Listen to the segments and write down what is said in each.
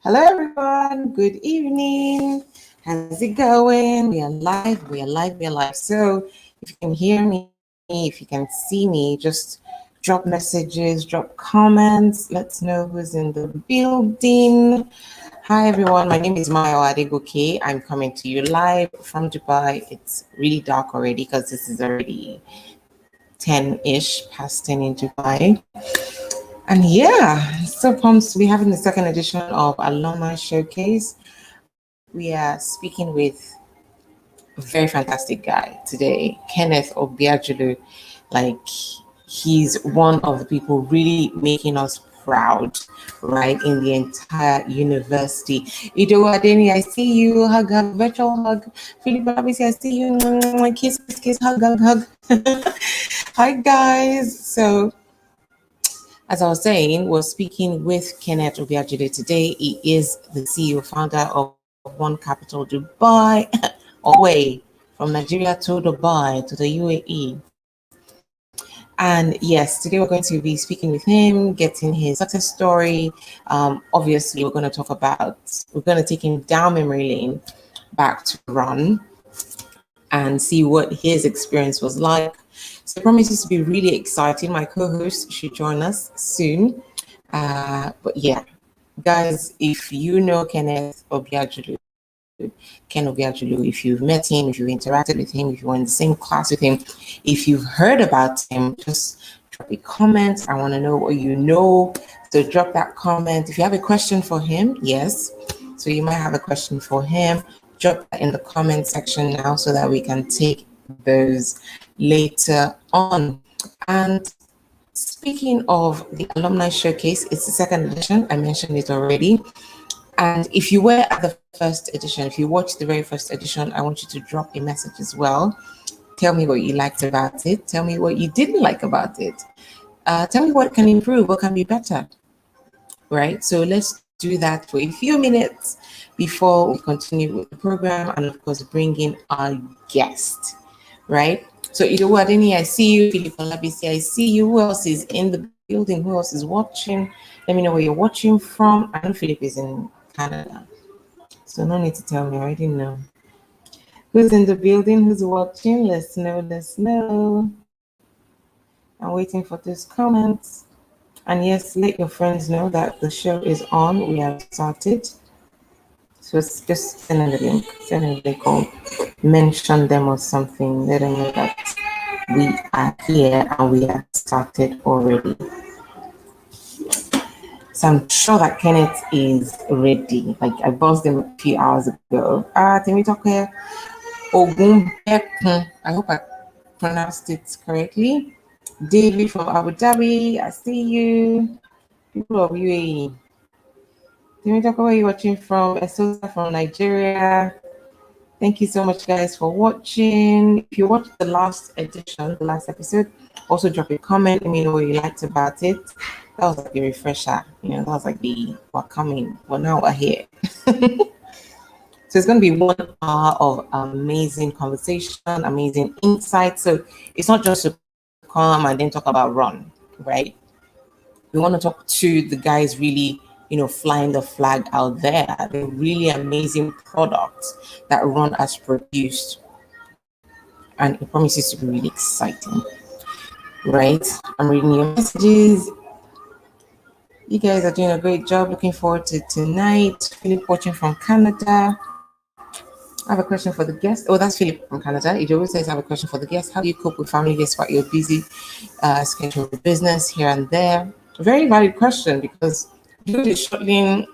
Hello, everyone. Good evening. How's it going? We are live. We are live. We are live. So, if you can hear me, if you can see me, just drop messages, drop comments. Let's know who's in the building. Hi, everyone. My name is Maya Adegoke. I'm coming to you live from Dubai. It's really dark already because this is already 10-ish, past 10 in Dubai. And yeah, so pumped to be having the second edition of Alumni Showcase. We are speaking with a very fantastic guy today, Kenneth Obiajulu. Like, he's one of the people really making us proud, right, in the entire university. Ido Adeni, I see you, hug, hug, virtual hug. Philip Abisi, I see you, kiss, kiss, kiss, hug, hug, hug. Hi, guys. So, as I was saying, we're speaking with Kenneth Obiajulu today. He is the CEO, founder of One Capital Dubai, all the way from Nigeria to Dubai to the UAE. And yes, today we're going to be speaking with him, getting his success story. Obviously, we're going to take him down memory lane back to run and see what his experience was like. So it promises to be really exciting. My co-host should join us soon. But yeah, guys, if you know Kenneth Obiajulu, Ken Obiajulu, if you've met him, if you've interacted with him, if you were in the same class with him, if you've heard about him, just drop a comment. I want to know what you know. So drop that comment. If you have a question for him, yes. So you might have a question for him. Drop that in the comment section now so that we can take those later on. And speaking of the Alumni Showcase, it's the second edition. I mentioned it already. And if you were at the first edition, if you watched the very first edition, I want you to drop a message as well. Tell me what you liked about it. Tell me what you didn't like about it. Tell me what can improve, what can be better. Right? So let's do that for a few minutes before we continue with the program and, of course, bring in our guest. Right? So, Ido Wadeni, I see you. Philip Olabisi, I see you. Who else is in the building? Who else is watching? Let me know where you're watching from. I know Philip is in Canada. So no need to tell me, I already know. Who's in the building? Who's watching? Let's know, let's know. I'm waiting for those comments. And yes, let your friends know that the show is on. We have started. So it's just send in the link. Send in the link or mention them or something. Let them know that we are here and we have started already. So I'm sure that Kenneth is ready. Like I buzzed him a few hours ago. Temitoke Ogunbekun. I hope I pronounced it correctly. David from Abu Dhabi, I see you. People of UAE. Temitoke, where are you watching from? Esosa from Nigeria. Thank you so much, guys, for watching. If you watched the last edition, the last episode, also drop a comment. Let me know what you liked about it. That was like a refresher. That was like we're coming. Well, now we're here. So it's going to be 1 hour of amazing conversation, amazing insight. So it's not just to come and then talk about run, right? We want to talk to the guys really, flying the flag out there, the really amazing products that Ron has produced. And it promises to be really exciting, right? I'm reading your messages. You guys are doing a great job. Looking forward to tonight. Philip watching from Canada. I have a question for the guest. Oh, that's Philip from Canada. It always says I have a question for the guest. How do you cope with family despite your busy schedule of business here and there? Very valid question because due to struggling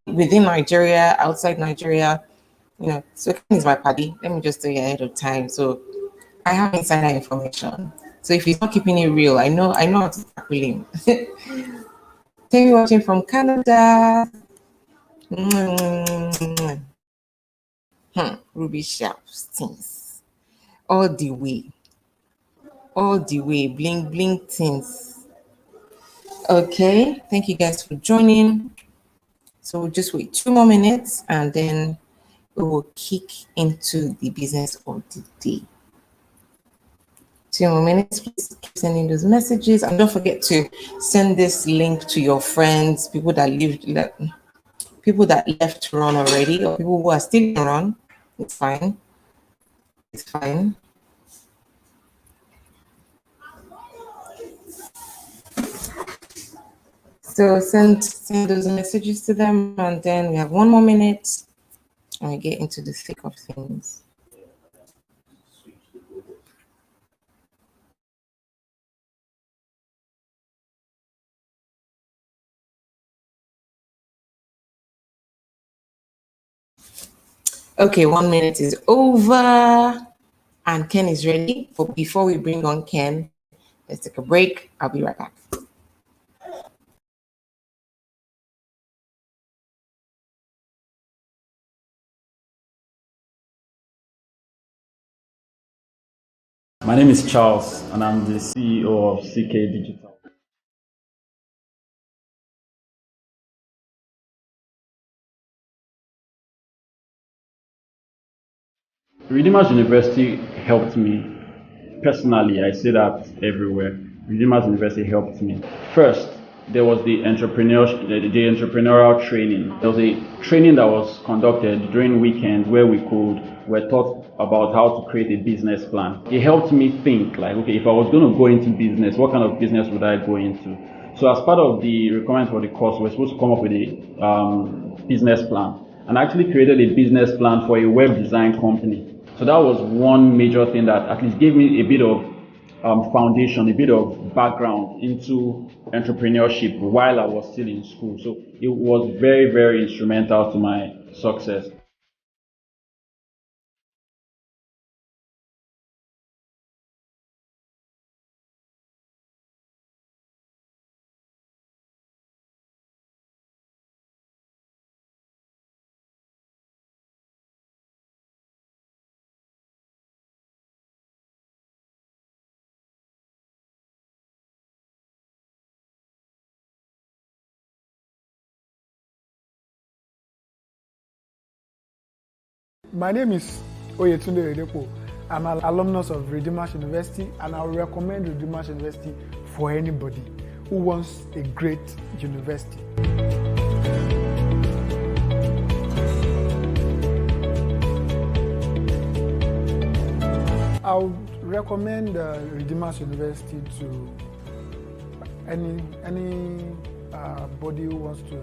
within Nigeria, outside Nigeria, so Ken is my buddy. Let me just tell you ahead of time. So I have insider information. So if he's not keeping it real, I know how to tackle him. Tell me watching from Canada. Ruby Sharp things. All the way. Bling bling things. Okay. Thank you guys for joining. So we'll just wait 2 more minutes and then we will kick into the business of the day. 2 more minutes, please keep sending those messages and don't forget to send this link to your friends, people people that left to run already or people who are still in run, it's fine. It's fine. So send those messages to them, and then we have 1 more minute and we get into the thick of things. Okay, 1 minute is over and Ken is ready. But before we bring on Ken, let's take a break. I'll be right back. My name is Charles, and I'm the CEO of CK Digital. Redeemers University helped me personally. I say that everywhere. Redeemers University helped me. First, there was the entrepreneurial training. There was a training that was conducted during weekends where were taught about how to create a business plan. It helped me think like, okay, if I was going to go into business, what kind of business would I go into? So as part of the requirements for the course, we're supposed to come up with a business plan, and I actually created a business plan for a web design company. So that was one major thing that at least gave me a bit of foundation, a bit of background into entrepreneurship while I was still in school. So it was very, very instrumental to my success. My name is Obiajulu Redepo. I'm an alumnus of Redeemers University, and I would recommend Redeemers University for anybody who wants a great university. I would recommend Redeemers University to anybody who wants to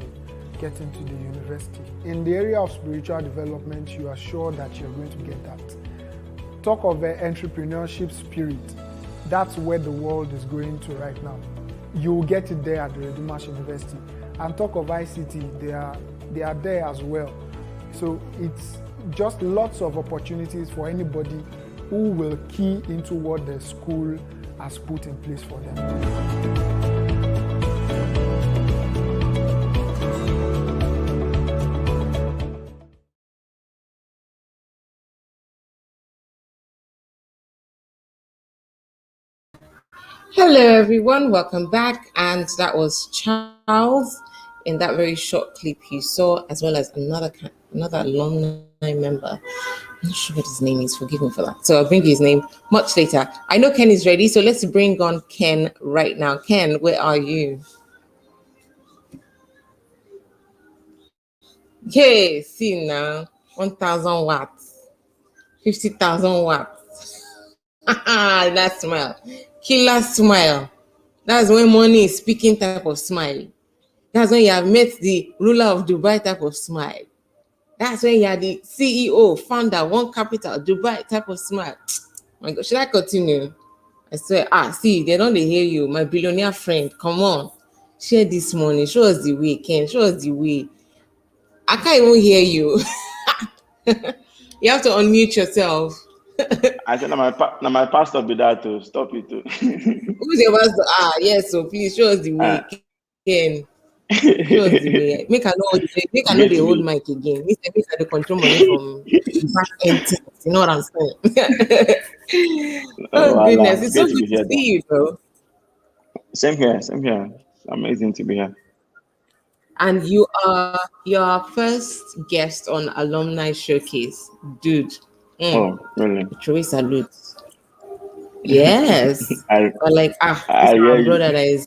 get into the university. In the area of spiritual development, you are sure that you're going to get that. Talk of the entrepreneurship spirit, that's where the world is going to right now. You will get it there at the Redeemers University. And talk of ICT, they are there as well. So it's just lots of opportunities for anybody who will key into what the school has put in place for them. Hello, everyone. Welcome back. And that was Charles in that very short clip you saw, as well as another alumni member. I'm not sure what his name is. Forgive me for that. So I'll bring you his name much later. I know Ken is ready, so let's bring on Ken right now. Ken, where are you? Okay, see now, 1,000 watts, 50,000 watts. That smile, killer smile. That's when money is speaking type of smile. That's when you have met the ruler of Dubai type of smile. That's when you are the CEO, founder, One Capital, Dubai type of smile. My God, should I continue? I swear, see, they don't hear you. My billionaire friend, come on. Share this money. Show us the way, Ken. Show us the way. I can't even hear you. You have to unmute yourself. I said, now my pastor be that to stop it too. Who's your pastor? Yes, so please show us the way, Ken. Show us the way. Make I know the old mic again. Make I the control money from back end. You know what I'm saying? Oh goodness, it's so good to see you, bro. Same here. It's amazing to be here. And you are your first guest on Alumni Showcase, dude. Oh, really? Troy salute. Yes. I Or like, I it's hear our you. brother that is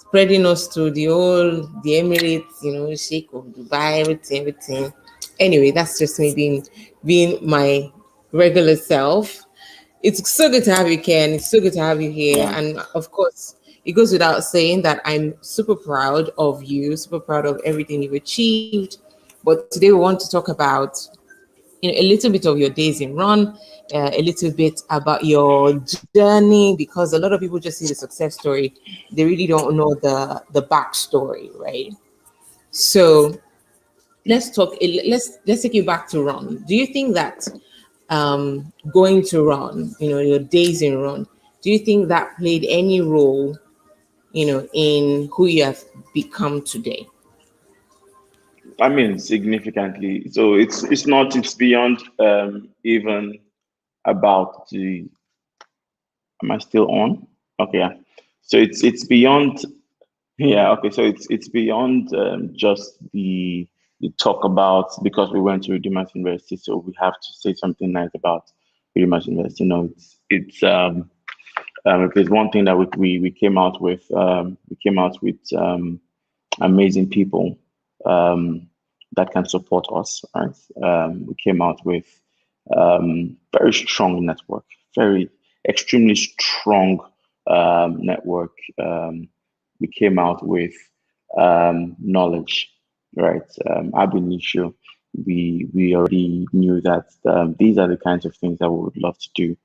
spreading us to the Emirates, Sheikh of Dubai, everything. Anyway, that's just me being my regular self. It's so good to have you, Ken. It's so good to have you here. Yeah. And of course, it goes without saying that I'm super proud of you, super proud of everything you've achieved. But today we want to talk about a little bit of your days in run, a little bit about your journey, because a lot of people just see the success story. They really don't know the backstory, right? So let's take you back to run. Do you think that going to run, your days in run, do you think that played any role, in who you have become today? I mean, significantly. So it's beyond even about the. Am I still on? Okay, yeah. So it's beyond. Yeah, okay. So it's beyond just the talk about, because we went to Redeemers University, so we have to say something nice about Redeemers University. No, if there's one thing that we came out with, amazing people that can support us. Right? We came out with very strong network, very extremely strong network. We came out with knowledge, right? Ab initio, we already knew that these are the kinds of things that we would love to do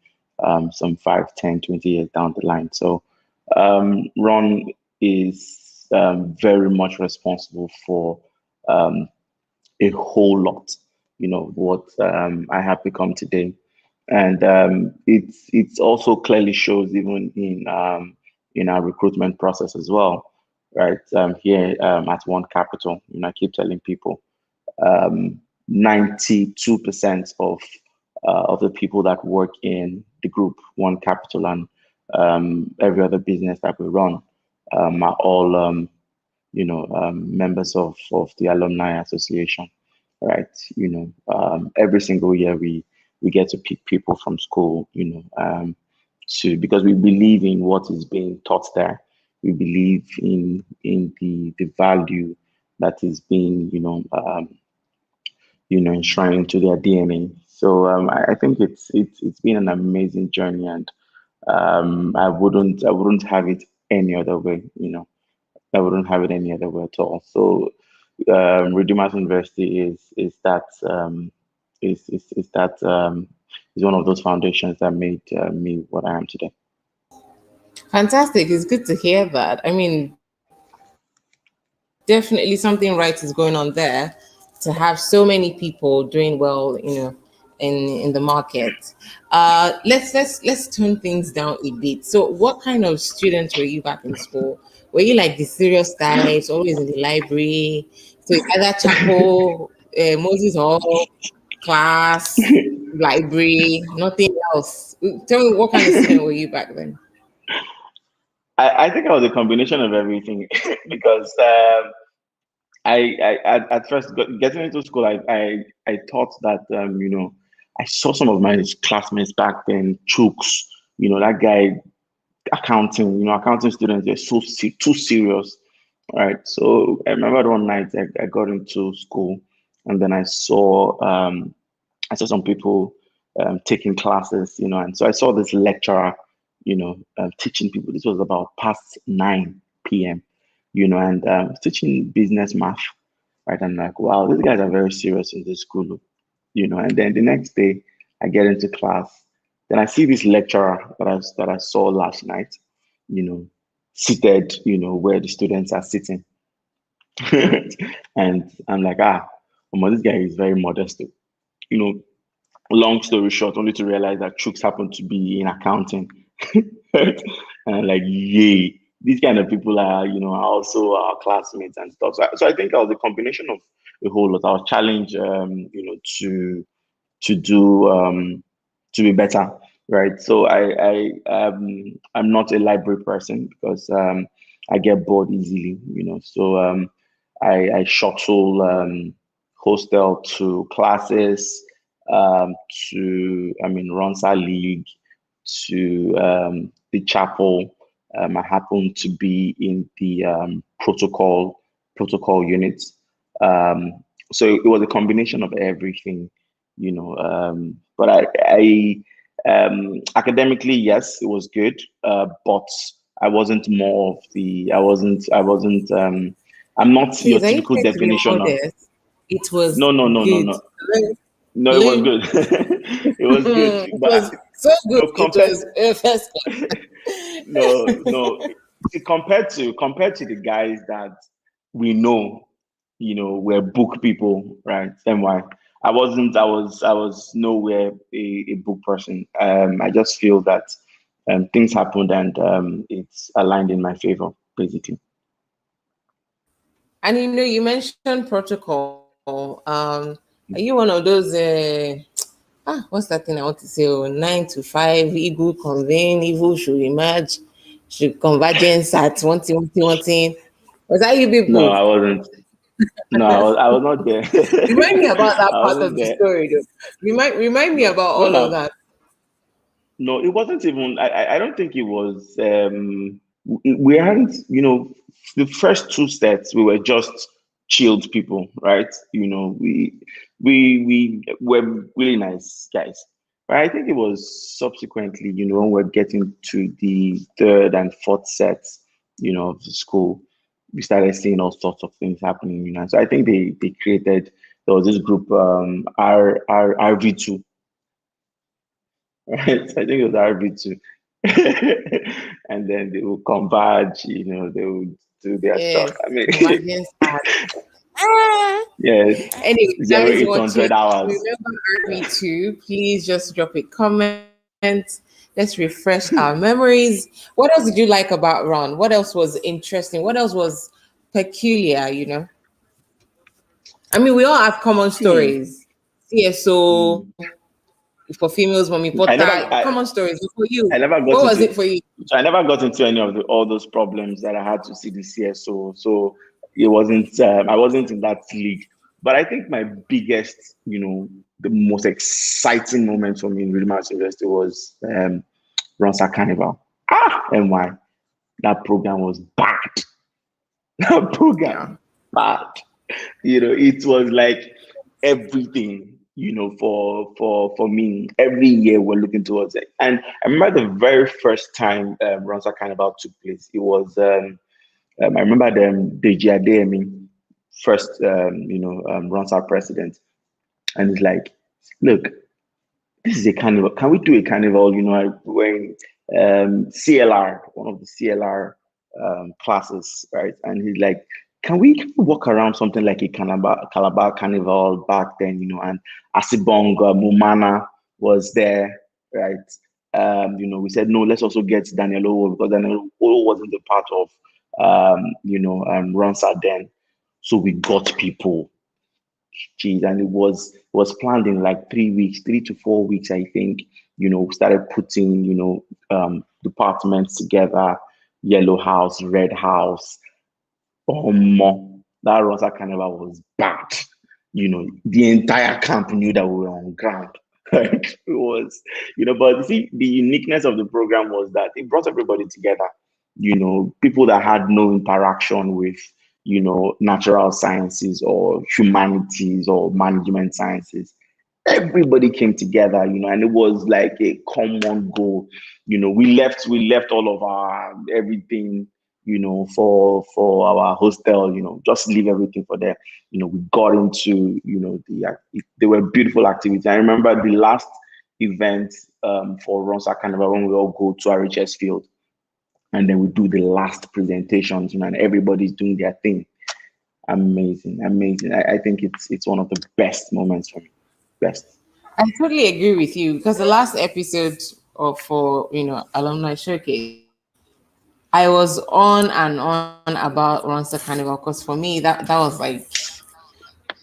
some 5, 10, 20 years down the line. So Ron is very much responsible for um, a whole lot, what I have become today. And it's also clearly shows even in our recruitment process as well, right? Here at One Capital, I keep telling people 92% of the people that work in the group One Capital and every other business that we run are all members of the Alumni Association, right? Every single year we get to pick people from school, to because we believe in what is being taught there. We believe in the value that is being, enshrined into their DNA. So I think it's been an amazing journey, and I wouldn't have it any other way. I wouldn't have it any other way at all. So Redeemers University is one of those foundations that made me what I am today. Fantastic. It's good to hear that. I mean, definitely something right is going on there to have so many people doing well, in the market. Let's turn things down a bit. So what kind of student were you back in school? Were you like the serious types, always in the library? So it's either chapel, Moses Hall, class, library, nothing else. Tell me, what kind of student were you back then? I think I was a combination of everything because at first getting into school, I thought that I saw some of my classmates back then, Chooks, that guy, accounting, accounting students, they're too serious, right? So I remember one night I got into school, and then I saw some people taking classes, and so I saw this lecturer, teaching people. This was about past 9 p.m., and teaching business math, right? I'm like, wow, these guys are very serious in this school, And then the next day, I get into class, then I see this lecturer that I saw last night, you know, seated, where the students are sitting, and I'm like, this guy is very modest, you know. Long story short, only to realize that Chooks happened to be in accounting. And I'm like, yay, these kind of people are, are also our classmates and stuff. So I think I was a combination of a whole lot. I was challenged, to do to be better, right? So I'm not a library person because I get bored easily, So I shuttle hostel to classes, to, Ronsa League, to the chapel, I happened to be in the protocol unit. Um, so it was a combination of everything, but academically, yes, it was good, but I wasn't more of the. I wasn't. I'm not your Please, are you typical trying to be definition of. modest? It was No, no, no, no, good. no. No, it was Hello? good. It was good, It but was so good. no, It compared. was first No, no. See, compared to the guys that we know, were book people, right? NY. I wasn't. I was nowhere a book person. I just feel that things happened and it's aligned in my favor, basically. And you mentioned protocol. Are you one of those what's that thing I want to say? Oh, 9 to 5, evil convene, evil should emerge, should convergence at one thing, one thing, one thing. Was that you No, people? I wasn't. No, I was not there. Remind me about that I part of wasn't the there. story though. Remind me No, about when all of I that. No, it wasn't even. I don't think it was. We hadn't. The first two sets we were just chilled people, right? We were really nice guys. But I think it was subsequently, when we're getting to the third and fourth sets, of the school, we started seeing all sorts of things happening. So I think they created. There was this group, RV2, right? I think it was RB2. And then they will converge, they would do their stuff. Yes, I mean, convergence at ah. yeah, Anyway, zero guys eight watching, hundred hours. remember RV2, please just drop a comment. Let's refresh our memories. What else did you like about Ron? What else was interesting? What else was peculiar? I mean, we all have common Hmm. stories. CSO Hmm. for females, mommy I never, portal, common stories. But for you, I never got what was into. it for you? So I never got into any of all those problems that I had to see the CSO. So it wasn't. I wasn't in that league. But I think my biggest, the most exciting moment for me in Redeemers University was Ronsa Carnival. NY. That program was bad. That program Yeah. bad. It was like everything, for me. Every year we're looking towards it. And I remember the very first time Ronsa Carnival took place. It was I remember Deji Adeyemi, first Ronsa president, and it's like, look, this is a carnival. Can we do a carnival? I'm wearing CLR, one of the CLR classes, right? And he's like, can we walk around something like a Calabar carnival back then, and Asibong Mumana was there, right? We said, no, let's also get Daniel Owo because Daniel Owo wasn't a part of, Ronsa then. So we got people. Geez, and it was planned in like 3 weeks, 3 to 4 weeks, I think. We started putting, departments together, yellow house, red house. Oh, that Rosa Carnival was bad. The entire camp knew that we were on ground. Like it was, but you see, the uniqueness of the program was that it brought everybody together. People that had no interaction with, natural sciences or humanities or management sciences. Everybody came together, and it was like a common goal. We left all of our everything, for our hostel, just leave everything for there. We got into, they were beautiful activities. I remember the last event for Ronsa Carnival when we all go to RHS Field and then we do the last presentations, and everybody's doing their thing. Amazing, amazing. I think it's one of the best moments for me. Best. I totally agree with you because the last episode of for alumni showcase, I was on and on about Ronsta Carnival because for me that was like,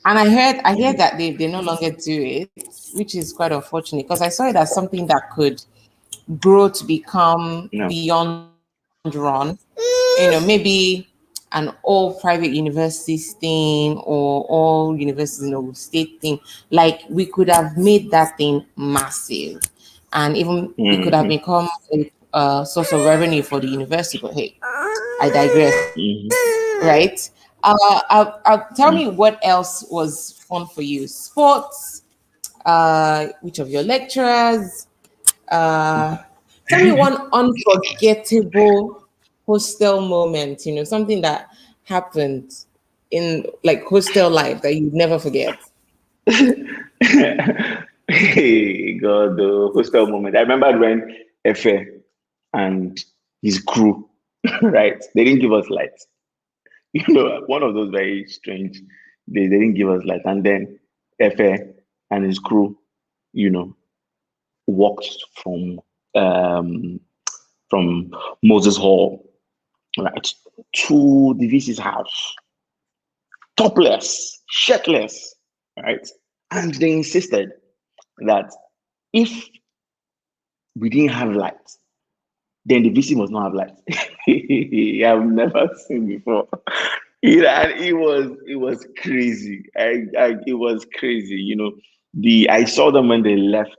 and I hear that they no longer do it, which is quite unfortunate because I saw it as something that could grow to become No. beyond Ron. Maybe an all private universities thing or all universities state thing. Like we could have made that thing massive, and even it could have Mhm. become source of revenue for the university. But hey, I digress. Mhm. Right? Tell me what else was fun for you? Sports? Which of your lecturers? Uh, Tell me one unforgettable hostel moment. Something that happened in like hostel life that you'd never forget. Hey, God, the hostel moment. I remember when Efe and his crew, right? They didn't give us lights. One of those very strange. They didn't give us light, and then Efe and his crew, you know, walked um from Moses Hall, right, to the VC's house, topless, shirtless, right, and they insisted that if we didn't have light, then the VC must not have light. I've never seen before. And it was crazy. It was crazy. I saw them when they left.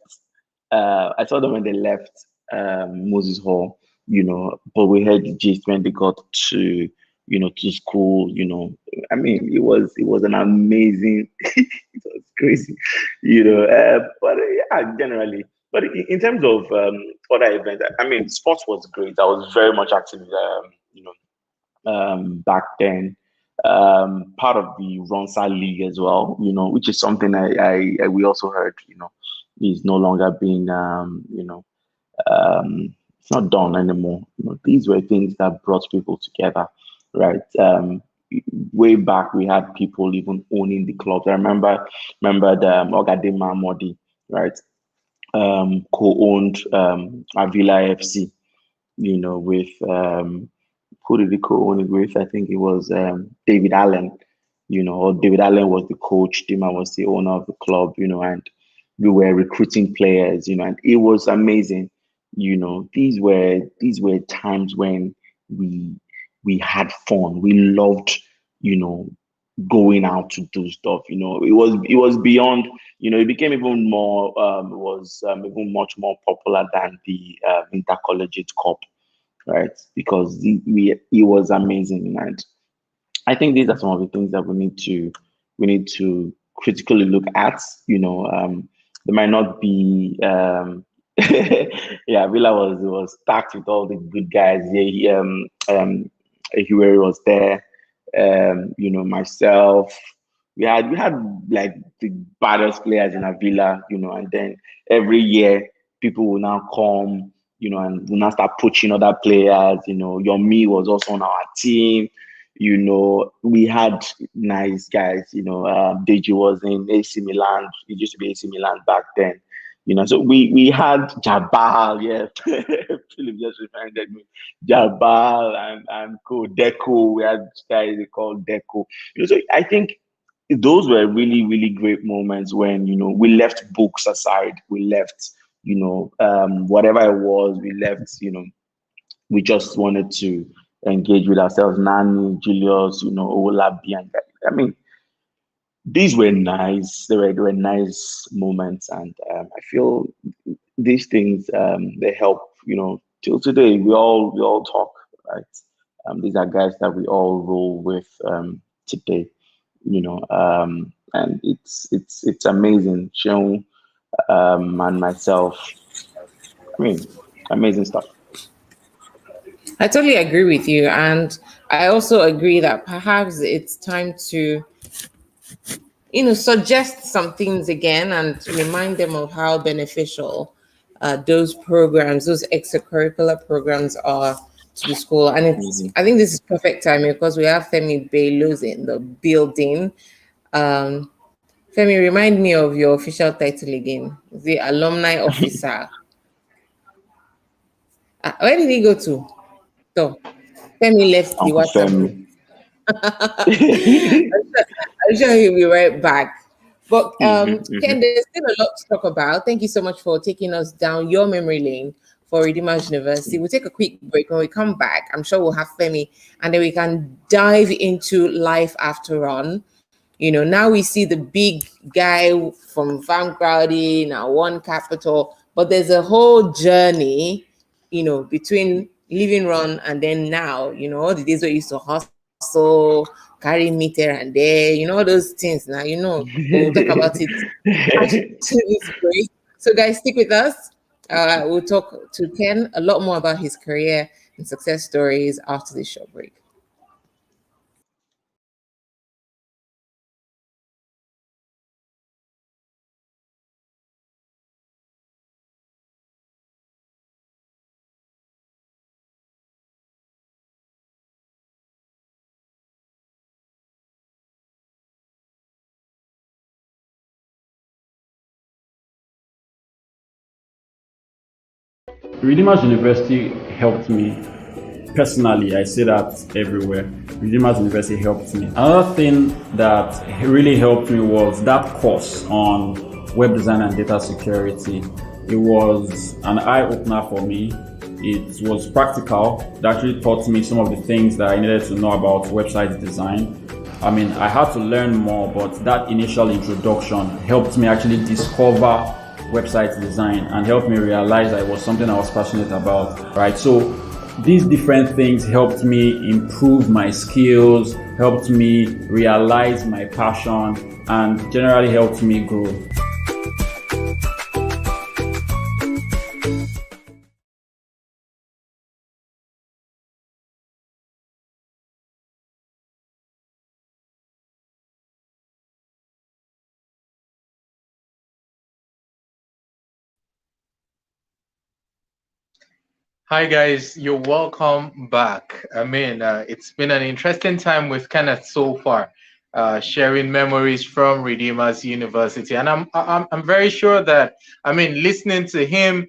I saw them when they left Moses Hall. But we heard the gist when they got to school. I mean, it was an amazing. It was crazy. But yeah, generally. But in terms of other events, I mean, sports was great. I was very much active, back then. Part of the Ronsa League as well, which is something we also heard, is no longer being, it's not done anymore. These were things that brought people together, right? Way back, we had people even owning the clubs. I remember the Ogadema Modi, right? Co-owned Avila FC, with who did he co-own it with? I think it was David Allen, or David Allen was the coach, Dima was the owner of the club, and we were recruiting players, and it was amazing. These were times when we had fun. We loved, you know, going out to do stuff. It was beyond. It became even more. It was even much more popular than the intercollegiate cup, right? Because it was amazing, and I think these are some of the things that we need to critically look at. There might not be. Yeah, Villa was stacked with all the good guys. Yeah, Huey was there. Myself. We had like the baddest players in Avila. And then every year people will now come. And will now start poaching other players. Yomi was also on our team. We had nice guys. Deji was in AC Milan. It used to be AC Milan back then. So we had Jabal, yeah. Philip just reminded me. Jabal and Co Deco. We had guys they called Deco. So I think those were really, really great moments when, we left books aside. We left, whatever it was, we left, we just wanted to engage with ourselves. Nani, Julius, Olabi, and I mean, these were nice. They were nice moments, and I feel these things they help. Till today we all talk, right? These are guys that we all roll with today. And it's amazing. Sean and myself. I mean, amazing stuff. I totally agree with you. And I also agree that perhaps it's time to, suggest some things again and remind them of how beneficial those programs, those extracurricular programs are to the school. And Mhm. I think this is perfect timing because we have Femi Belos in the building. Um, Femi, remind me of your official title again. The alumni officer. Where did he go to? So Femi left the Uncle WhatsApp Femi. group. I'm sure he'll be right back. But Mhm, Ken, mhm. there's still a lot to talk about. Thank you so much for taking us down your memory lane for Redeemers University. We'll take a quick break. When we come back, I'm sure we'll have Femi, and then we can dive into life after on. Now we see the big guy from Vanguard, now One Capital, but there's a whole journey between living run and then now, all the days where you used to hustle, carry meter and there, all those things now, but we'll talk about it after this break. So guys, stick with us. We'll talk to Ken a lot more about his career and success stories after this short break. Redeemers University helped me personally. I say that everywhere. Redeemers University helped me. Another thing that really helped me was that course on web design and data security. It was an eye-opener for me. It was practical. It actually taught me some of the things that I needed to know about website design. I mean, I had to learn more, but that initial introduction helped me actually discover website design and helped me realize that it was something I was passionate about, right? So these different things helped me improve my skills, helped me realize my passion, and generally helped me grow. Hi guys, you're welcome back. I mean, it's been an interesting time with Kenneth so far, sharing memories from Redeemers University, and I'm very sure that, I mean, listening to him,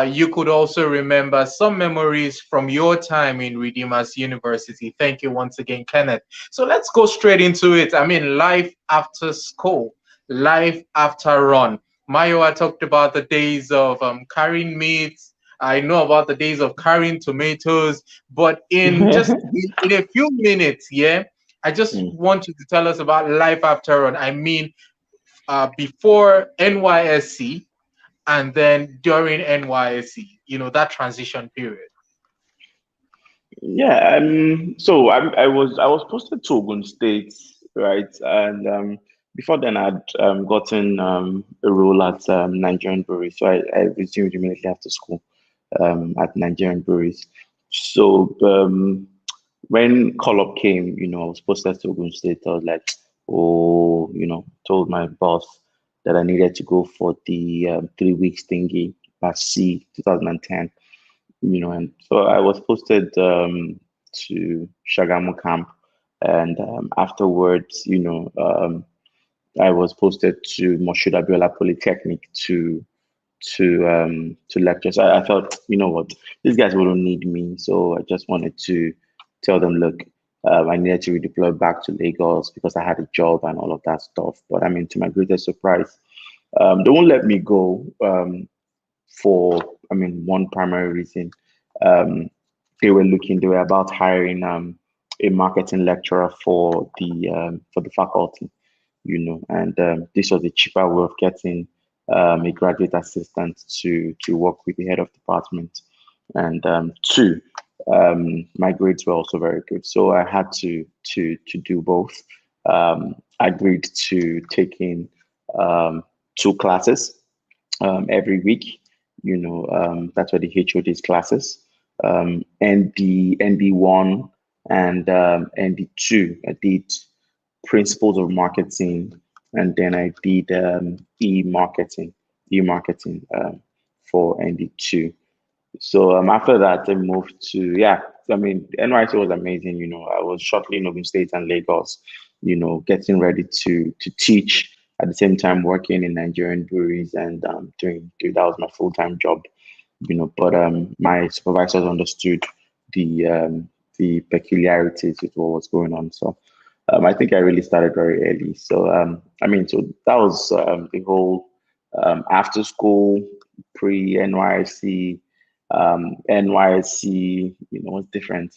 you could also remember some memories from your time in Redeemers University. Thank you once again, Kenneth. So let's go straight into it. I mean, life after school, life after run. Mayowa talked about the days of carrying meat. I know about the days of carrying tomatoes, but in just in a few minutes, yeah, I just want you to tell us about life after run. I mean, before NYSC and then during NYSC, that transition period. Yeah, so I was posted to Ogun State, right? And before then I'd gotten a role at Nigerian Breweries. So I resumed immediately after school at Nigerian Breweries. So when call up came, I was posted to Ogun State. I was like, oh, told my boss that I needed to go for the 3 weeks thingy at C 2010. And so I was posted to Shagamu camp, and afterwards, I was posted to Moshood Abiola Polytechnic to lecture. So I felt, what, these guys wouldn't need me, so I just wanted to tell them, look, I needed to redeploy back to Lagos because I had a job and all of that stuff. But I mean, to my greatest surprise, they won't let me go. For one primary reason. um they were about hiring a marketing lecturer for the faculty, and this was a cheaper way of getting a graduate assistant to work with the head of department. And two, my grades were also very good, so I had to do both. I agreed to taking 2 classes every week. That's what the HOD's classes. ND1 and ND2. I did principles of marketing, and then I did e-marketing for ND2. So after that, I moved to, yeah, NYC was amazing. I was shortly in Ogun State and Lagos, getting ready to teach at the same time working in Nigerian breweries and doing that was my full-time job. But my supervisors understood the peculiarities with what was going on. So I think I really started very early. So so that was the whole after school, pre NYC. NYC, was different.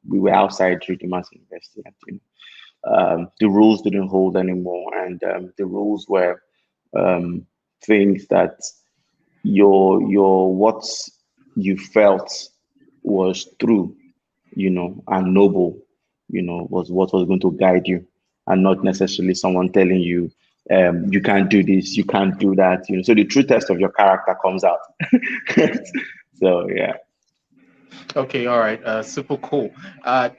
We were outside Redeemers University, and the rules didn't hold anymore, and the rules were things that your what you felt was true, and noble, was what was going to guide you, and not necessarily someone telling you, you can't do this, you can't do that. So the true test of your character comes out. So yeah. Okay, all right, super cool.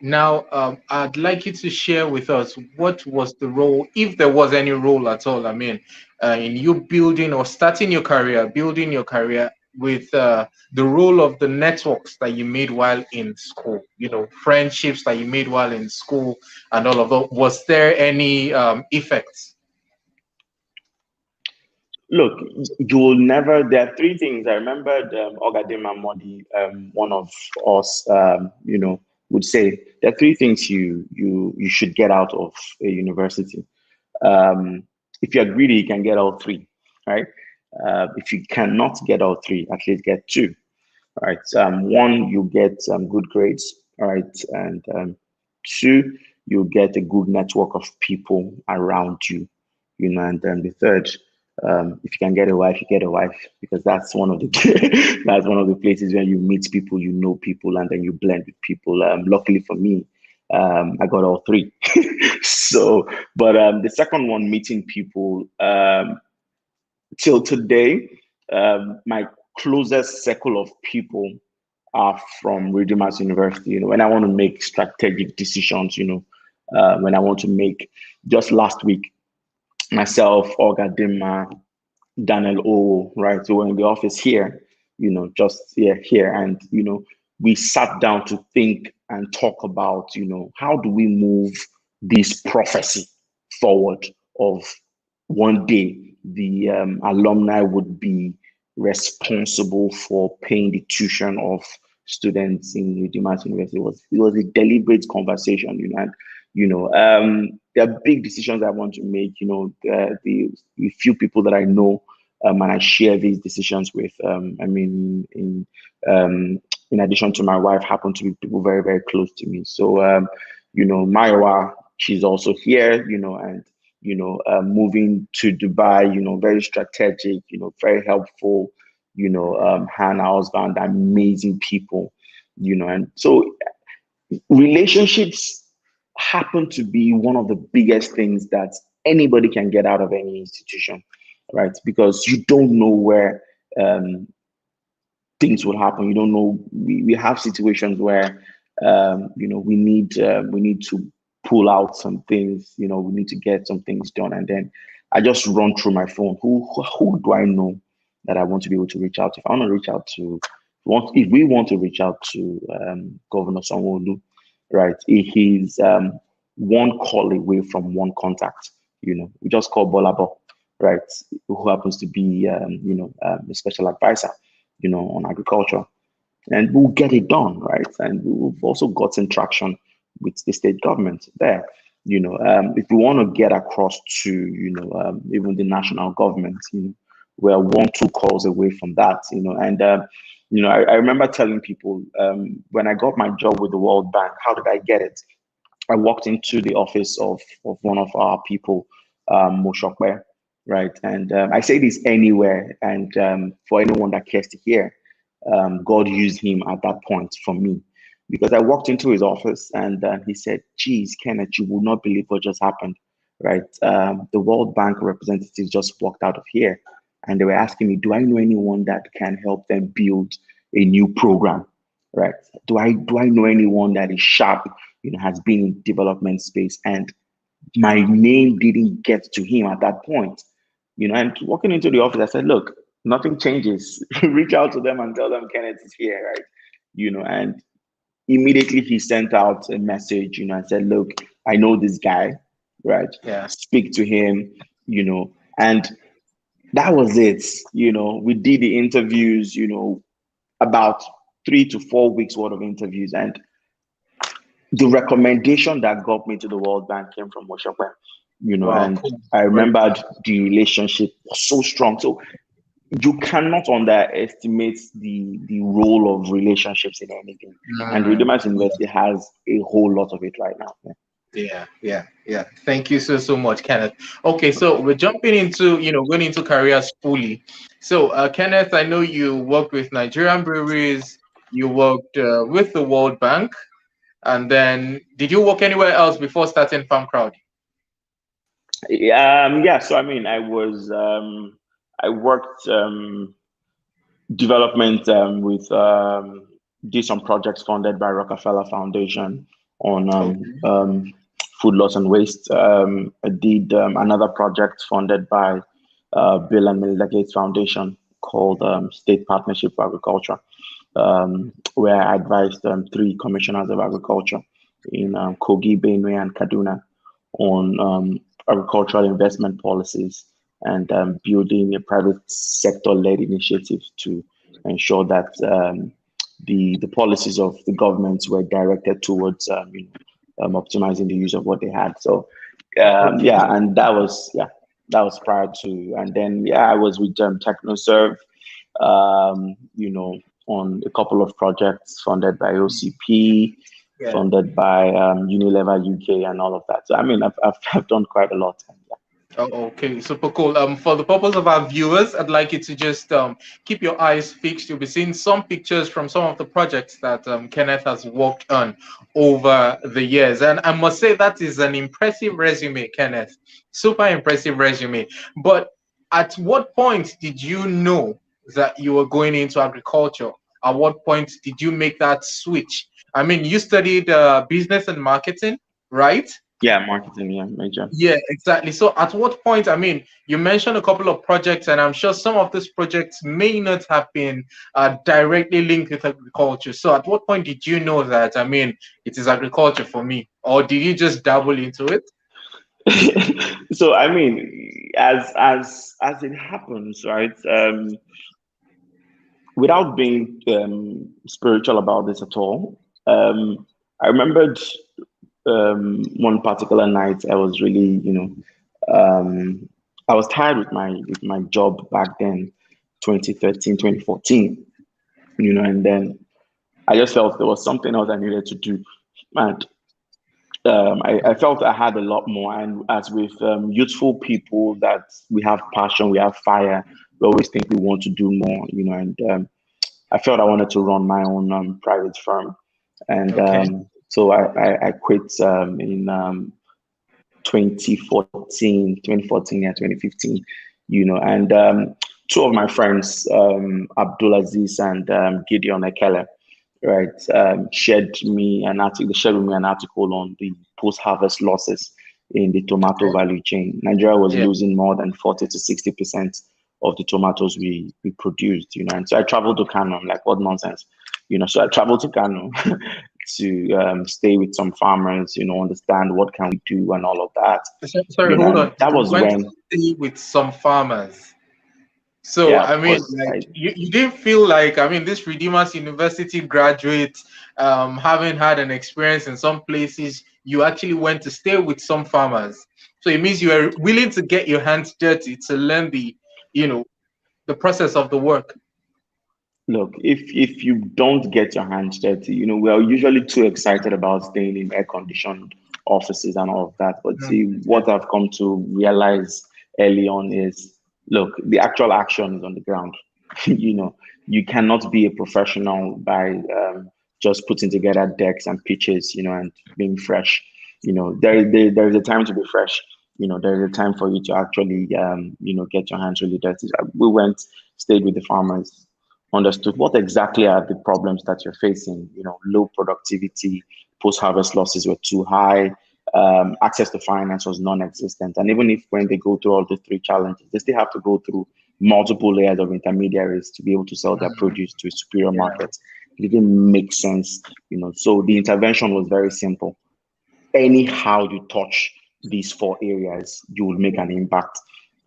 Now, I'd like you to share with us what was the role, if there was any role at all. I mean, in you building or starting your career, building your career with the role of the networks that you made while in school. Friendships that you made while in school, and all of that. Was there any effects? Look, you will never. There are three things. I remembered Ogadima Modi, one of us, would say there are three things you should get out of a university. If you're greedy, you can get all three, right? If you cannot get all three, at least get two, right? One, you get good grades, right? And two, you get a good network of people around you, and then the third, if you can get a wife, you get a wife, because that's one of the that's one of the places where you meet people, people, and then you blend with people. Luckily for me, I got all three. So, but the second one, meeting people, till today, my closest circle of people are from Redeemers University. When I want to make strategic decisions, when I want to make, just last week, myself, Olga Dima, Daniel O, right? So we're in the office here, just here. And, we sat down to think and talk about, how do we move this prophecy forward of one day the alumni would be responsible for paying the tuition of students in Redeemers University. It was a deliberate conversation, and there are big decisions I want to make. The few people that I know, and I share these decisions with. In addition to my wife, happen to be people very, very close to me. So, Maiwa, she's also here, and moving to Dubai, very strategic, very helpful, Hannah, husband, amazing people, and so relationships happen to be one of the biggest things that anybody can get out of any institution, right? Because you don't know where things will happen. You don't know. We have situations where we need to pull out some things. We need to get some things done, and then I just run through my phone. Who do I know that I want to be able to reach out to? If I want to reach out to, if we want to reach out to Governor Sanwo-Olu, right? He's one call away from one contact. We just call Bolabo, right? Who happens to be a special advisor, on agriculture, and we'll get it done, right? And we've also gotten traction with the state government there. If we want to get across to even the national government, we're 1-2 calls away from that, and I remember telling people when I got my job with the World Bank, how did I get it? I walked into the office of one of our people, Moshokwe, right? And I say this anywhere, and for anyone that cares to hear, God used him at that point for me, because I walked into his office and he said, "Geez, Kenneth, you will not believe what just happened, right? The World Bank representatives just walked out of here, and they were asking me, do I know anyone that can help them build a new program, right? Do I know anyone that is sharp, has been in development space?" And my name didn't get to him at that point. And walking into the office, I said, "Look, nothing changes. Reach out to them and tell them Kenneth is here," right? And immediately he sent out a message, and said, "Look, I know this guy, right? Yeah. Speak to him, and that was it. We did the interviews, about 3 to 4 weeks worth of interviews, and the recommendation that got me to the World Bank came from Moshokwe, Wow, and cool. I remembered the relationship was so strong. So you cannot underestimate the role of relationships in anything. And Mm. Redeemers University has a whole lot of it right now. Yeah. Yeah. Thank you so much, Kenneth. Okay, so we're jumping into, going into careers fully. So, Kenneth, I know you worked with Nigerian breweries, you worked with the World Bank, and then did you work anywhere else before starting Farm Crowd? Yeah. So I mean, I worked development with did some projects funded by Rockefeller Foundation on Okay. food loss and waste. I did another project funded by Bill and Melinda Gates Foundation called State Partnership for Agriculture, where I advised three commissioners of agriculture in Kogi, Benue, and Kaduna on agricultural investment policies and building a private sector-led initiative to ensure that the policies of the governments were directed towards optimizing the use of what they had. So Okay. yeah, and that was prior to, and then yeah, I was with TechnoServe, on a couple of projects funded by OCP, Yeah. funded by Unilever UK, and all of that. So I mean, I've done quite a lot. Oh, okay, super cool. For the purpose of our viewers, I'd like you to just keep your eyes fixed. You'll be seeing some pictures from some of the projects that Kenneth has worked on over the years. And I must say that is an impressive resume, Kenneth. Super impressive resume. But at what point did you know that you were going into agriculture? At what point did you make that switch? I mean, you studied business and marketing, right? Yeah, marketing, yeah, major. Yeah, exactly. So at what point, I mean, you mentioned a couple of projects, and I'm sure some of these projects may not have been directly linked with agriculture. So at what point did you know that, I mean, it is agriculture for me? Or did you just dabble into it? So I mean, as it happens, right? Without being spiritual about this at all, I remembered one particular night I was really, I was tired with my job back then, 2013, 2014, and then I just felt there was something else I needed to do. And I felt I had a lot more. And as with youthful people, that we have passion, we have fire, we always think we want to do more, and I felt I wanted to run my own private firm. And Okay. so I quit in 2014, yeah, 2015, and two of my friends, Abdulaziz and Gideon Ekele, right, shared with me an article on the post-harvest losses in the tomato Okay. value chain. Nigeria was Yeah. losing more than 40 to 60% of the tomatoes we produced, and so I traveled to Kano. I'm like, what nonsense, so I traveled to Kano to stay with some farmers, understand what can we do and all of that, Sorry, hold and on. that You was went to when, stay with some farmers. So, yeah, I of mean, course, like you didn't feel like, I mean, this Redeemers University graduate, having had an experience in some places, you actually went to stay with some farmers. So it means you are willing to get your hands dirty to learn you know, the process of the work. look, if you don't get your hands dirty, we are usually too excited about staying in air-conditioned offices and all of that. But see, Mhm. Yeah. what I've come to realize early on is, look, the actual action is on the ground. you know, you cannot be a professional by just putting together decks and pitches, and being fresh. There is a time to be fresh. There is a time for you to actually, get your hands really dirty. We went, stayed with the farmers, understood what exactly are the problems that you're facing. Low productivity, post-harvest losses were too high, access to finance was non-existent. And even if when they go through all the three challenges, they still have to go through multiple layers of intermediaries to be able to sell their Mhm. produce to a superior Yeah. market. It didn't make sense. So the intervention was very simple. Anyhow you touch these four areas, you will make an impact.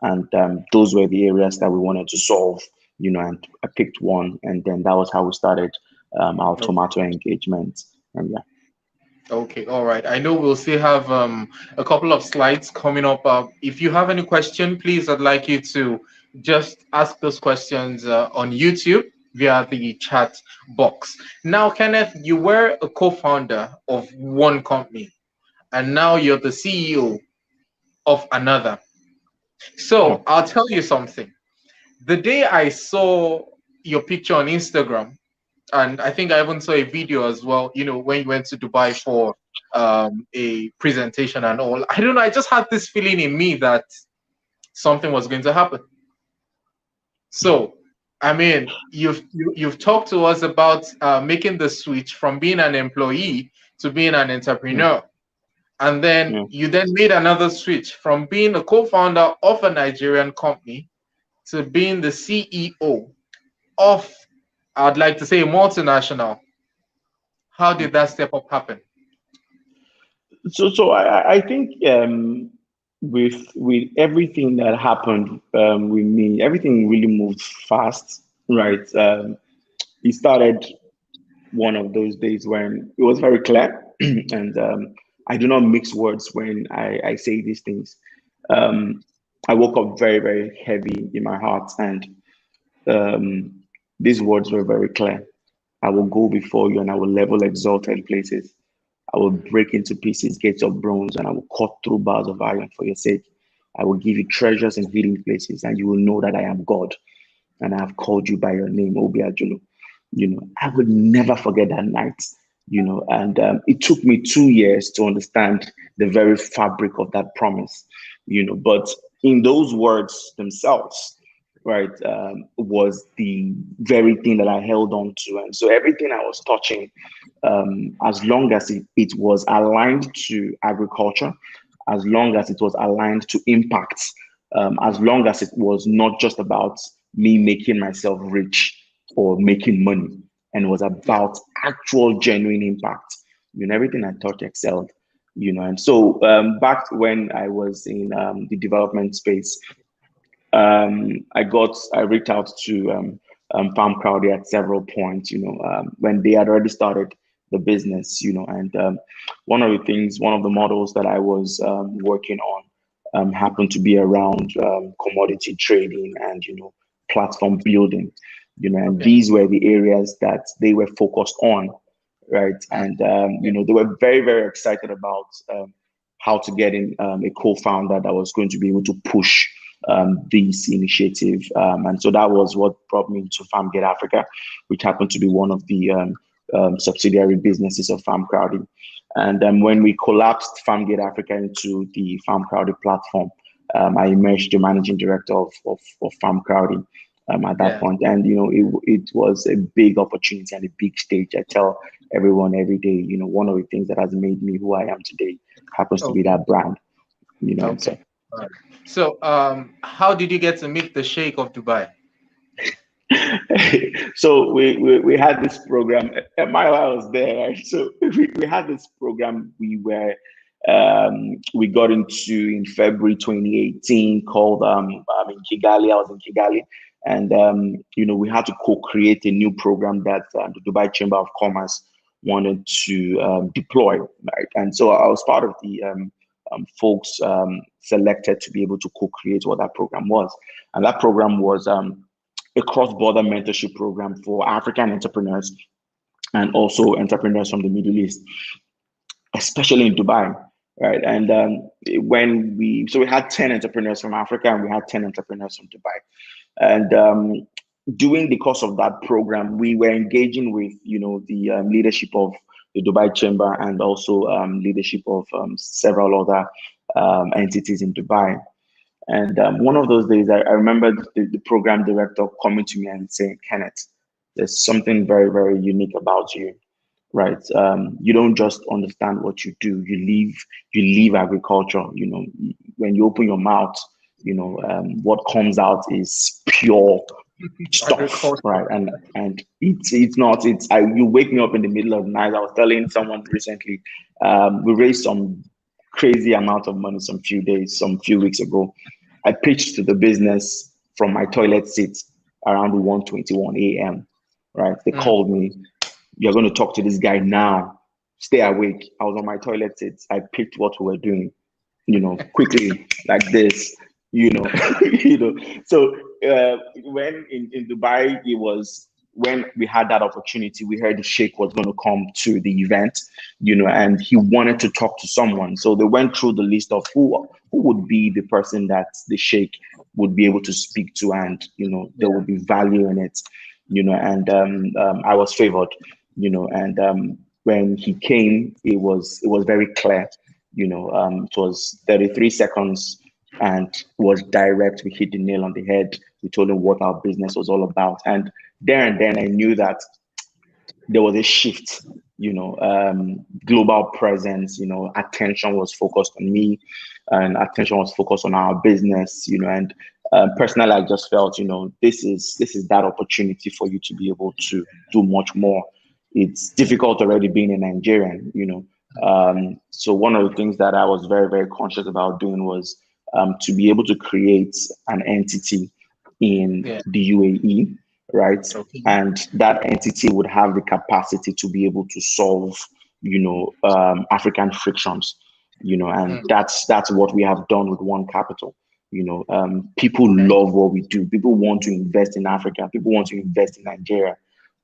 And those were the areas that we wanted to solve, and I picked one. And then that was how we started our tomato engagement. And yeah. Okay, all right. I know we'll still have a couple of slides coming up. If you have any question, please, I'd like you to just ask those questions on YouTube via the chat box. Now, Kenneth, you were a co-founder of one company. and now you're the CEO of another. So I'll tell you something. The day I saw your picture on Instagram, and I think I even saw a video as well, you know, when you went to Dubai for a presentation and all. I don't know, I just had this feeling in me that something was going to happen. So, I mean, you've talked to us about making the switch from being an employee to being an entrepreneur. And then you then made another switch from being a co-founder of a Nigerian company to being the CEO of, I'd like to say, a multinational. How did that step up happen? So I think with everything that happened with me, everything really moved fast, right? It started one of those days when it was very clear, and I do not mix words when I say these things. I woke up very, very heavy in my heart, and these words were very clear. I will go before you and I will level exalted places. I will break into pieces gates of bronze, and I will cut through bars of iron for your sake. I will give you treasures in hidden places, and you will know that I am God, and I have called you by your name, Obiajulu. You know, I will never forget that night. You know, and it took me 2 years to understand the very fabric of that promise. You know, but in those words themselves, right, was the very thing that I held on to, and so everything I was touching, as long as it was aligned to agriculture, as long as it was aligned to impact, as long as it was not just about me making myself rich or making money, and it was about actual genuine impact. You know, everything I touched excelled. You know, and so back when I was in the development space, I reached out to Farm Crowdy at several points, you know, when they had already started the business, you know, and one of the models that I was working on happened to be around commodity trading and, you know, platform building, you know, and these were the areas that they were focused on, right? And, you know, they were very, very excited about how to get in a co-founder that was going to be able to push this initiative. And so that was what brought me to FarmGate Africa, which happened to be one of the subsidiary businesses of Farm Crowdy. And when we collapsed FarmGate Africa into the Farm Crowdy platform, I emerged the managing director of Farm Crowdy at that point. And, you know, it was a big opportunity and a big stage. I tell everyone every day, you know, one of the things that has made me who I am today happens to be that brand, you know. Okay. So, how did you get to meet the Sheikh of Dubai? So we had this program. While I was there, right? So we had this program we got into in February 2018 called in Kigali. I was in Kigali, and you know, we had to co-create a new program that the Dubai Chamber of Commerce wanted to deploy, right? And so I was part of the folks selected to be able to co-create what that program was. And that program was a cross-border mentorship program for African entrepreneurs and also entrepreneurs from the Middle East, especially in Dubai, right? And we had 10 entrepreneurs from Africa and we had 10 entrepreneurs from Dubai. And during the course of that program, we were engaging with, you know, the leadership of the Dubai Chamber and also leadership of several other entities in Dubai. And one of those days, I remember the program director coming to me and saying, "Kenneth, there's something very, very unique about you, right? You don't just understand what you do. You live agriculture. You know, when you open your mouth, you know, what comes out is pure stuff, right? And it's not. You wake me up in the middle of the night. I was telling someone recently, we raised some crazy amount of money some few weeks ago. I pitched to the business from my toilet seat around 1:21 a.m. Right? They called me. You're going to talk to this guy now. Stay awake. I was on my toilet seat. I picked what we were doing, you know, quickly like this, you know, you know. So when in Dubai, it was when we had that opportunity, we heard the sheikh was going to come to the event, and he wanted to talk to someone. So they went through the list of who would be the person that the sheikh would be able to speak to, and there would be value in it, and I was favored, and when he came, it was very clear, it was 33 seconds and was direct. We hit the nail on the head. We told him what our business was all about, and there and then I knew that there was a shift, global presence, attention was focused on me, and attention was focused on our business, and personally, I just felt, this is that opportunity for you to be able to do much more. It's difficult already being a Nigerian, so one of the things that I was very, very conscious about doing was to be able to create an entity in the UAE, right? Okay. And that entity would have the capacity to be able to solve, African frictions, and that's what we have done with One Capital. People love what we do. People want to invest in Africa. People want to invest in Nigeria,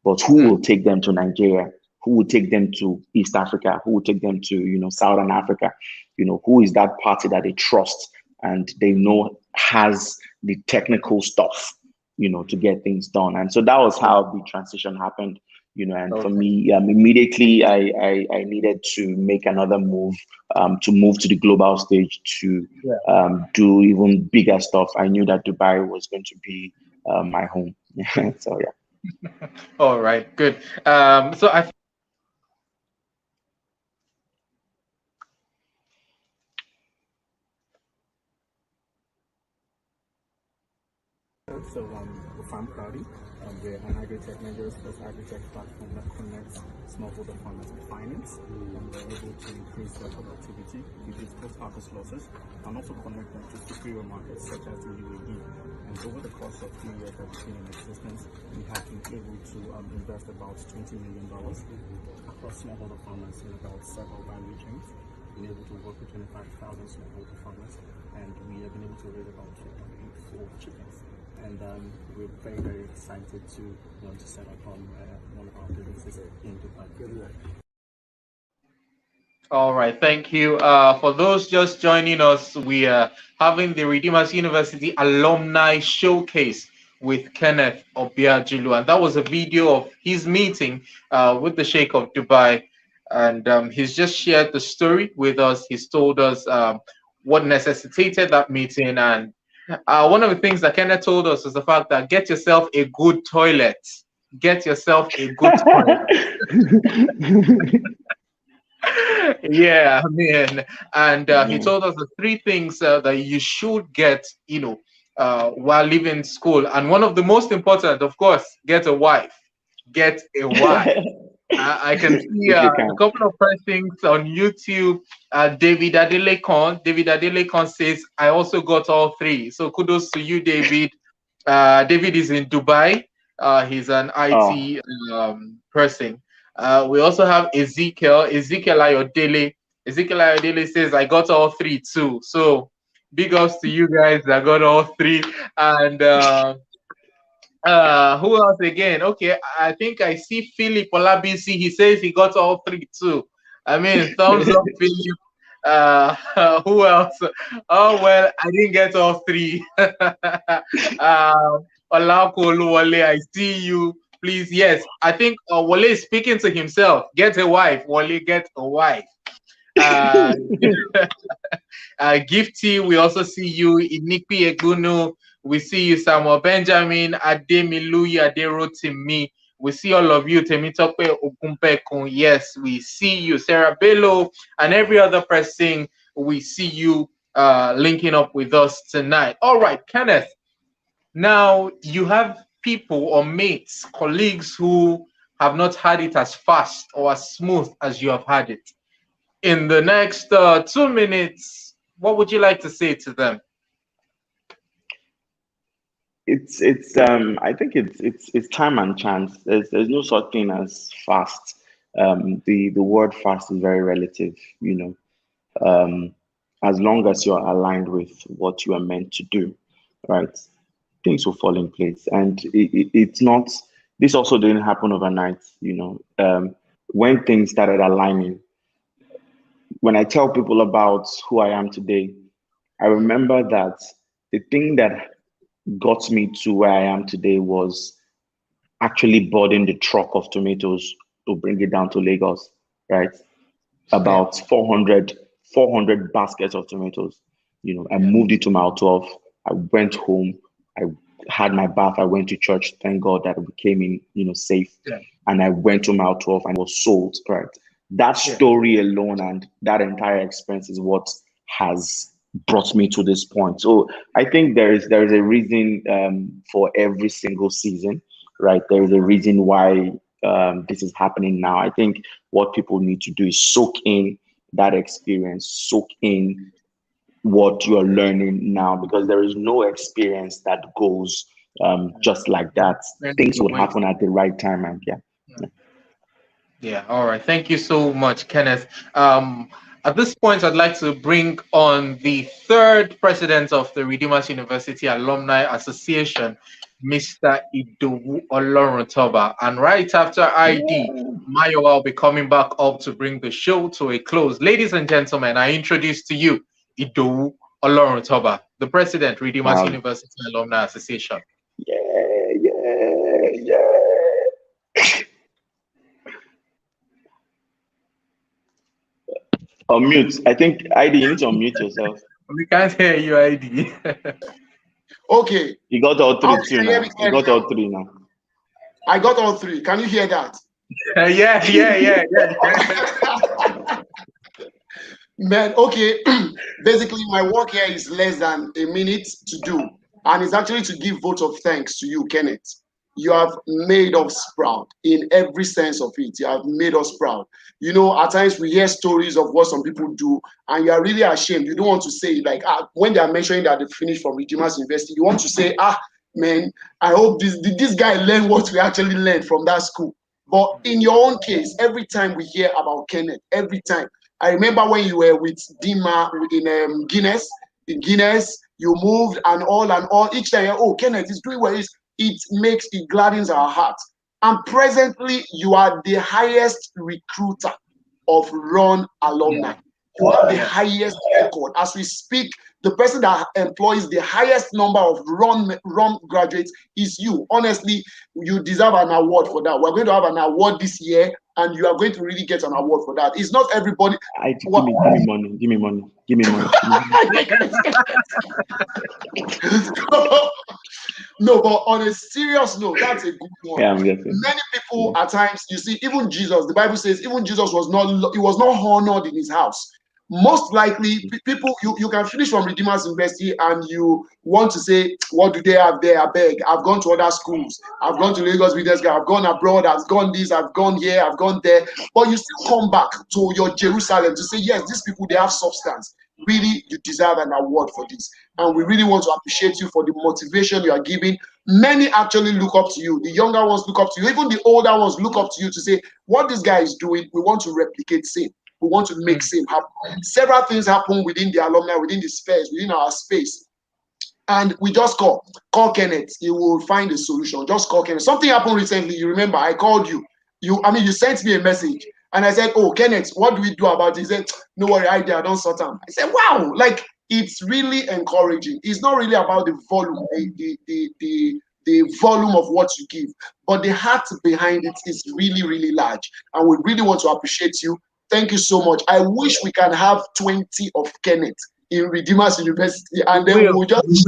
but who will take them to Nigeria? Who will take them to East Africa? Who will take them to, Southern Africa? Who is that party that they trust and they know has the technical stuff, to get things done? And so that was how the transition happened, and for me, immediately I needed to make another move, to move to the global stage, to do even bigger stuff. I knew that Dubai was going to be my home. So yeah. All right, good. So I So we're Farm Cloudy. We're an agri-tech Nigeria's first agri-tech platform that connects smallholder farmers with finance. We're able to increase their productivity, reduce post-harvest losses, and also connect them to superior markets such as the UAE. And over the course of 3 years that we've been in existence, we have been able to invest about $20 million across smallholder farmers in about several value chains. We've been able to work with 25,000 smallholder farmers, and we have been able to raise about 2.84 chickens. And we're very, very excited to want to set up one of our businesses in Dubai. All right, thank you. For those just joining us, we are having the Redeemers University Alumni Showcase with Kenneth Obiajulu, and that was a video of his meeting with the Sheikh of Dubai, and he's just shared the story with us. He's told us what necessitated that meeting, and one of the things that Kenneth told us is the fact that get yourself a good toilet. Get yourself a good toilet. Yeah, I mean, and he told us the three things that you should get, while leaving school. And one of the most important, of course, get a wife. Get a wife. I can see a couple of pressings on YouTube. David Adelekon says, I also got all three. So kudos to you, David. David is in Dubai. He's an IT person. We also have Ezekiel Ayodele. Ezekiel Ayodele says, I got all three too. So big ups to you guys that got all three. And who else again? Okay, I think I see Philip Olabisi. He says he got all three too. I mean, thumbs up, Philip. Who else? Oh well, I didn't get all three. Olakoluwale, I see you. Please, yes. I think Wale is speaking to himself. Get a wife, Wale. Get a wife. Gifty, we also see you. Inikpi Egunu, we see you. Samuel Benjamin, Ademiluyi, Aderotimi. We see all of you. Temitope Okumpekun, yes, we see you. Sarah Bello and every other person, we see you linking up with us tonight. All right, Kenneth. Now you have people or mates, colleagues who have not had it as fast or as smooth as you have had it. In the next 2 minutes, what would you like to say to them? I think it's time and chance. There's no such thing as fast. The word fast is very relative, as long as you're aligned with what you are meant to do, right? Things will fall in place. And it's not this also didn't happen overnight. When things started aligning, when I tell people about who I am today, I remember that the thing that got me to where I am today was actually boarding the truck of tomatoes to bring it down to Lagos, right? About 400 baskets of tomatoes. I moved it to mile 12. I went home. I had my bath. I went to church. Thank God that we came in, safe. Yeah. And I went to mile 12 and was sold, right? That story alone and that entire expense is what has brought me to this point. So I think there is a reason for every single season, right? There is a reason why this is happening now. I think what people need to do is soak in that experience, soak in what you're learning now, because there is no experience that goes just like that. Things would happen at the right time, and Yeah, all right. Thank you so much, Kenneth. At this point, I'd like to bring on the third president of the Redeemers University Alumni Association, Mr. Idowu Oloruntoba. And right after ID, Mayowa will be coming back up to bring the show to a close. Ladies and gentlemen, I introduce to you Idowu Oloruntoba, the president, Redeemers University Alumni Association. Unmute. I think ID, you need to unmute yourself. We can't hear you, ID. Okay. You got all three too now. You got all three now. I got all three. Can you hear that? Yeah. Man, okay. Basically, my work here is less than a minute to do. And it's actually to give vote of thanks to you, Kenneth. You have made us proud in every sense of it. You have made us proud. At times we hear stories of what some people do, and you are really ashamed. You don't want to say, like, when they are mentioning that they finished from Redeemers University, you want to say, man, I hope this guy learned what we actually learned from that school. But in your own case, every time we hear about Kenneth, every time. I remember when you were with Dima in Guinness, you moved and all. Each time, Kenneth is doing well. It gladdens our hearts. And presently, you are the highest recruiter of RUN alumni. You have the highest record. As we speak, the person that employs the highest number of RUN graduates is you. Honestly, you deserve an award for that. We're going to have an award this year, and you are going to really get an award for that. It's not everybody. Give me money. No, but on a serious note, that's a good one. Yeah, I'm getting. Many people at times, you see, even Jesus, the Bible says, even Jesus was not honored in his house. Most likely, people, you can finish from Redeemers University and you want to say, what do they have there? I beg. I've gone to other schools. I've gone to Lagos Business School. I've gone abroad. I've gone this. I've gone here. I've gone there. But you still come back to your Jerusalem to say, yes, these people, they have substance. Really, you deserve an award for this. And we really want to appreciate you for the motivation you are giving. Many actually look up to you. The younger ones look up to you. Even the older ones look up to you to say, what this guy is doing, we want to replicate same. We want to make same happen. Several things happen within the alumni, within the space, within our space. And we just call Kenneth. You will find a solution. Just call Kenneth. Something happened recently. You remember, I called you. You sent me a message. And I said, Kenneth, what do we do about it? He said, no worry, I don't sort them. I said, wow, like, it's really encouraging. It's not really about the volume, the volume of what you give, but the heart behind it is really, really large. And we really want to appreciate you. Thank you so much. I wish we can have 20 of Kenneth in Redeemers University, and then we'll just.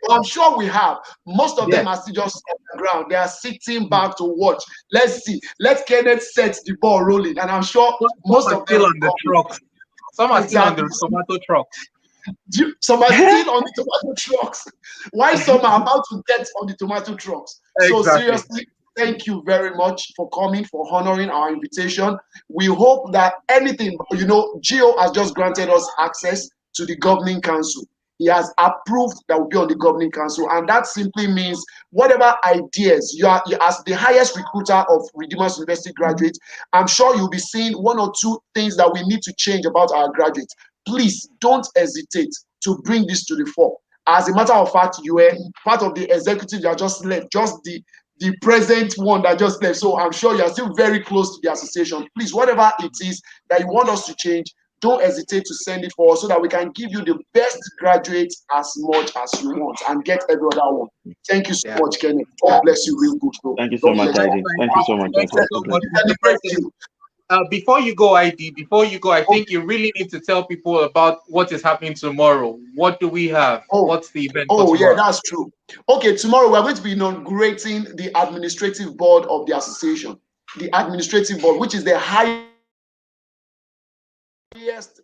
I'm sure we have. Most of them are still just on the ground. They are sitting back to watch. Let's see. Let Kenneth set the ball rolling, and I'm sure most of them still on the trucks. Some are still on the tomato trucks. Some are still on the tomato trucks. Why some are about to get on the tomato trucks? Exactly. So seriously, thank you very much for coming, for honoring our invitation. We hope that anything, Gio has just granted us access to the governing council. He has approved that we'll be on the governing council, and that simply means whatever ideas you are as the highest recruiter of Redeemers University graduates, I'm sure you'll be seeing one or two things that we need to change about our graduates. Please don't hesitate to bring this to the fore. As a matter of fact, you were part of the executive that just left, just the the present one that just left. So I'm sure you're still very close to the association. Please, whatever it is that you want us to change, don't hesitate to send it for us so that we can give you the best graduates as much as you want and get every other one. Thank you so much, Kenneth. God bless you real good, bro. Thank you so much, ID. Thank you so much. Thank you so much, Mr. President. Before you go, I think you really need to tell people about what is happening tomorrow. What do we have? What's the event for tomorrow? Yeah, that's true. Okay, tomorrow we're going to be inaugurating the administrative board of the association. The administrative board, which is the highest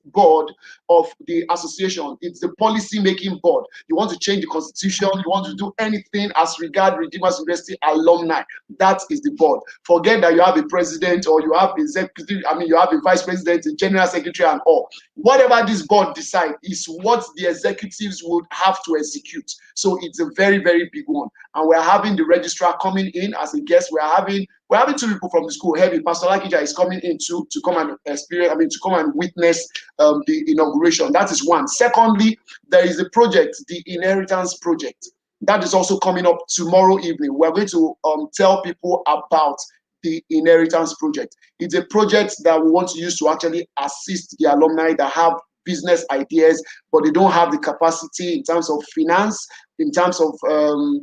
board of the association. It's the policy making board. You want to change the constitution, you want to do anything as regard Redeemers University alumni, that is the board. Forget that you have a president or you have executive, you have a vice president, a general secretary and all. Whatever this board decides is what the executives would have to execute. So it's a very, very big one. And we're having the registrar coming in as a guest. We're having two people from the school. Heavy Pastor Lakija is coming in to come and experience, to come and witness the inauguration. That is one. Secondly, there is a project, the Inheritance Project. That is also coming up tomorrow evening. We're going to tell people about the Inheritance Project. It's a project that we want to use to actually assist the alumni that have business ideas, but they don't have the capacity in terms of finance, in terms of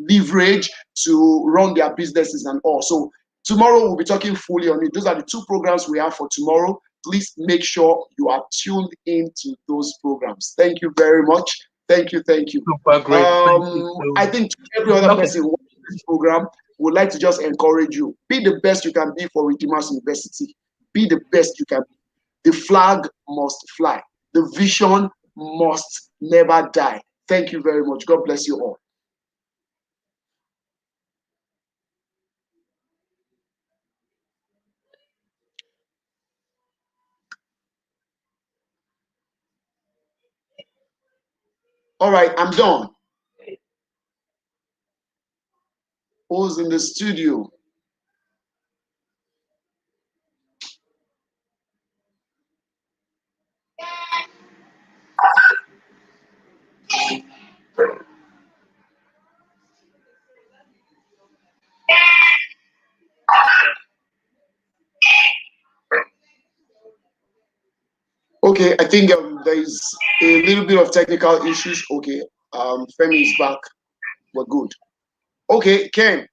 leverage to run their businesses and all. So tomorrow we'll be talking fully on it. Those are the two programs we have for tomorrow. Please make sure you are tuned into those programs. Thank you very much. Thank you. Super great. I think every other person watching this program would like to just encourage you. Be the best you can be for Redeemers University. Be the best you can be. The flag must fly. The vision must never die. Thank you very much. God bless you all. All right, I'm done. Who's in the studio? Okay, I think there is a little bit of technical issues. Okay, Femi is back. We're good. Okay, Ken.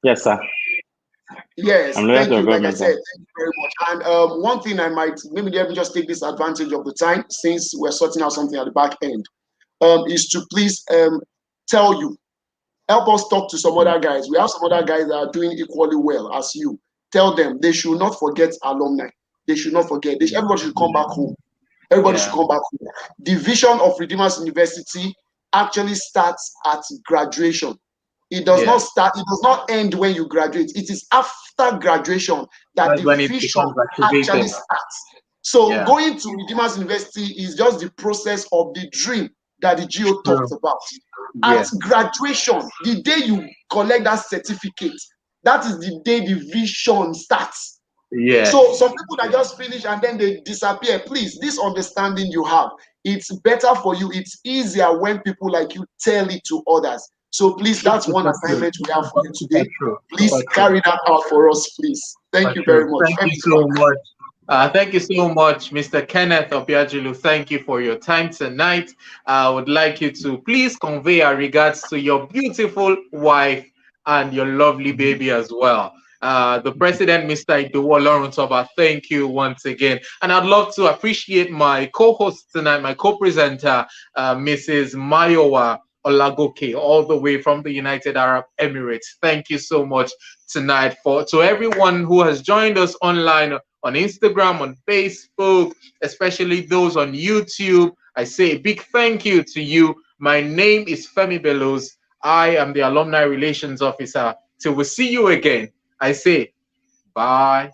Yes, sir. Yes, thank you. Like I said, sir. thank you very much. And one thing I might maybe let me just take this advantage of the time since we're sorting out something at the back end, is to please tell you, help us talk to some other guys. We have some other guys that are doing equally well as you. Tell them they should not forget alumni. They should not forget. Everybody should come back home. Everybody should come back home. The vision of Redeemers University actually starts at graduation. It does not start, it does not end when you graduate. It is after graduation that the vision actually starts. So going to Redeemers University is just the process of the dream that the GO talked about. At graduation, the day you collect that certificate, that is the day the vision starts. So some people that just finish and then they disappear. Please, this understanding you have, it's better for you. It's easier when people like you tell it to others. So please, that's one assignment we have for you today. Please carry that out for us, please. Thank you very much. Thank you so much. Thank you so much, Mr. Kenneth Obiajulu. Thank you for your time tonight. I would like you to please convey our regards to your beautiful wife and your lovely baby as well. The president, Mr. Idowu Oloruntoba, thank you once again. And I'd love to appreciate my co-host tonight, my co-presenter, Mrs. Mayowa Olagoke, all the way from the United Arab Emirates. Thank you so much tonight. To everyone who has joined us online on Instagram, on Facebook, especially those on YouTube, I say a big thank you to you. My name is Femi Bellows. I am the Alumni Relations Officer. Till we see you again, I say bye.